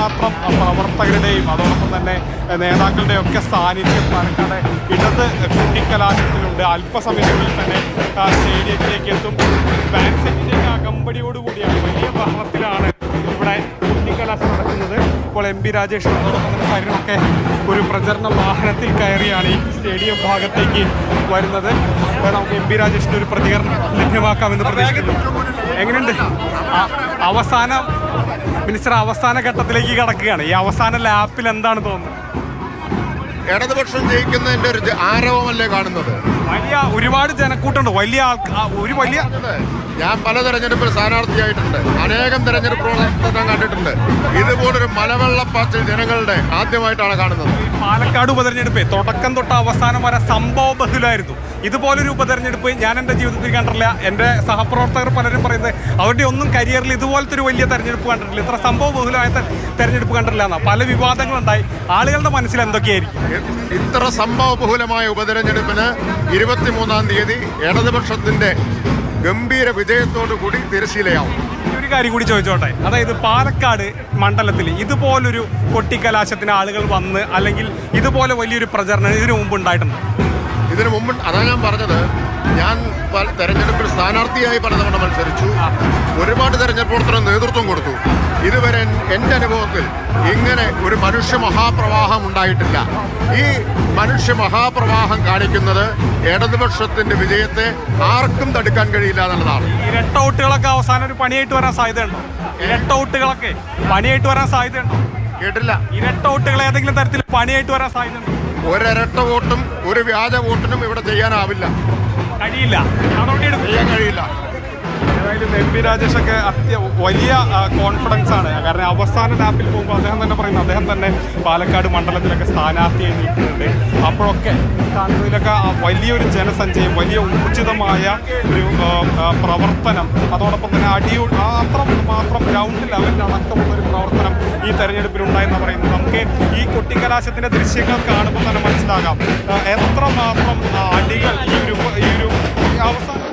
എത്രമാത്രം പ്രവർത്തകരുടെയും അതോടൊപ്പം തന്നെ നേതാക്കളുടെയും ഒക്കെ സാന്നിധ്യം പാലക്കാട് ഇടത് കുട്ടിക്കലാശത്തിലുണ്ട്. അല്പസമയങ്ങളിൽ തന്നെ സ്റ്റേഡിയത്തിലേക്ക് എത്തും. ബാൻഡ് സെറ്റിൻ്റെയൊക്കെ അകമ്പടിയോടുകൂടിയാണ്, വലിയ ബഹളത്തിലാണ് ഇവിടെ കുട്ടിക്കലാശം നടക്കുന്നത്. ഇപ്പോൾ എം പി രാജേഷ് അതോടൊപ്പം തന്നെ സരിനൊക്കെ ഒരു പ്രചരണ വാഹനത്തിൽ കയറിയാണ് ഈ സ്റ്റേഡിയം ഭാഗത്തേക്ക് വരുന്നത്. നമുക്ക് എം പി രാജേഷിൻ്റെ ഒരു പ്രതികരണം ലഭ്യമാക്കാമെന്ന് പ്രതീക്ഷിക്കുന്നു. എങ്ങനെയുണ്ട് മിനിസ്റ്റർ അവസാന ഘട്ടത്തിലേക്ക് കടക്കുകയാണ്? ഈ അവസാന ലാപ്പിൽ എന്താണ് തോന്നുന്നത്? ഇടതുപക്ഷം ജയിക്കുന്നതിന്റെ ഒരു ആരവമല്ലേ കാണുന്നത്? ഒരുപാട് ജനക്കൂട്ടുണ്ട്. ഞാൻ പല തെരഞ്ഞെടുപ്പിൽ സ്ഥാനാർത്ഥിയായിട്ടുണ്ട്, അനേകം തെരഞ്ഞെടുപ്പ് പ്രവർത്തനം കണ്ടിട്ടുണ്ട്. ഇതുപോലൊരു മലവെള്ളപ്പാച്ചിൽ ജനങ്ങളുടെ ആദ്യമായിട്ടാണ് കാണുന്നത്. പാലക്കാട് ഉപതെരഞ്ഞെടുപ്പ് തുടക്കം തൊട്ട് അവസാനം വരെ സംഭവ ബഹുലായിരുന്നു. ഇതുപോലൊരു ഉപതെരഞ്ഞെടുപ്പ് ഞാൻ എൻ്റെ ജീവിതത്തിൽ കണ്ടിട്ടില്ല. എൻ്റെ സഹപ്രവർത്തകർ പലരും പറയുന്നത് അവരുടെ ഒന്നും കരിയറിൽ ഇതുപോലത്തെ ഒരു വലിയ തെരഞ്ഞെടുപ്പ് കണ്ടിട്ടില്ല, ഇത്ര സംഭവ ബഹുലമായ തെരഞ്ഞെടുപ്പ് കണ്ടിട്ടില്ല എന്നാണ്. പല വിവാദങ്ങളുണ്ടായി. ആളുകളുടെ മനസ്സിൽ എന്തൊക്കെയായിരിക്കും? ഇത്ര സംഭവ ബഹുലമായ ഉപതെരഞ്ഞെടുപ്പിന് 23-ാം തീയതി ഇടതുപക്ഷത്തിന്റെ ഗംഭീര വിജയത്തോടു കൂടി തിരശ്ശീലയാവും. ഒരു കാര്യം കൂടി ചോദിച്ചോട്ടെ, അതായത് പാലക്കാട് മണ്ഡലത്തിൽ ഇതുപോലൊരു കൊട്ടിക്കലാശത്തിന് ആളുകൾ വന്ന് അല്ലെങ്കിൽ ഇതുപോലെ വലിയൊരു പ്രചരണം ഇതിനു മുമ്പ് ഉണ്ടായിട്ടുണ്ട്? ഇതിനു മുമ്പ് അതാണ് ഞാൻ പറഞ്ഞത്. ഞാൻ തെരഞ്ഞെടുപ്പിൽ സ്ഥാനാർത്ഥിയായി പലതവണ മത്സരിച്ചു, ഒരുപാട് തെരഞ്ഞെടുപ്പ് പ്രവർത്തനം നേതൃത്വം കൊടുത്തു. ഇതുവരെ എൻ്റെ അനുഭവത്തിൽ ഇങ്ങനെ ഒരു മനുഷ്യ മഹാപ്രവാഹം ഉണ്ടായിട്ടില്ല. ഈ മനുഷ്യ മഹാപ്രവാഹം കാണിക്കുന്നത് ഇടതുപക്ഷത്തിന്റെ വിജയത്തെ ആർക്കും തടുക്കാൻ കഴിയില്ല എന്നുള്ളതാണ്. ഇരട്ട വോട്ടുകളൊക്കെ അവസാനം ഒരു പണിയായിട്ട് വരാൻ സാധ്യതയുണ്ടോ? ഇരട്ട വോട്ടുകളൊക്കെ പണിയായിട്ട് വരാൻ സാധ്യതയുണ്ടോ? കേട്ടില്ല. ഇരട്ട വോട്ടുകൾ ഏതെങ്കിലും തരത്തിൽ പണിയായിട്ട് വരാൻ സാധ്യതയുണ്ടോ? ഒരിരട്ട വോട്ടും ഒരു വ്യാജ വോട്ടിനും ഇവിടെ ചെയ്യാനാവില്ല, കഴിയില്ല, ചെയ്യാൻ കഴിയില്ല. ഏതായാലും എം പി രാജേഷൊക്കെ വലിയ കോൺഫിഡൻസ് ആണ്. കാരണം അവസാന ലാപ്പിൽ പോകുമ്പോൾ അദ്ദേഹം തന്നെ പറയുന്നത് അദ്ദേഹം തന്നെ പാലക്കാട് മണ്ഡലത്തിലൊക്കെ സ്ഥാനാർത്ഥിയായി നിൽക്കുന്നുണ്ട്. അപ്പോഴൊക്കെ കാണുന്നതിലൊക്കെ വലിയൊരു ജനസഞ്ചയം, വലിയ ഊർജിതമായ ഒരു പ്രവർത്തനം, അതോടൊപ്പം തന്നെ അത്രമാത്രം ഗ്രൗണ്ട് ലെവലിൽ അടക്കമുള്ള ഒരു പ്രവർത്തനം ഈ തെരഞ്ഞെടുപ്പിലുണ്ടായെന്ന് പറയുന്നത് നമുക്ക് ഈ കൊട്ടിക്കലാശത്തിൻ്റെ ദൃശ്യങ്ങൾ കാണുമ്പോൾ തന്നെ മനസ്സിലാകാം എത്രമാത്രം അടികൾ ഈ ഒരു അവസാന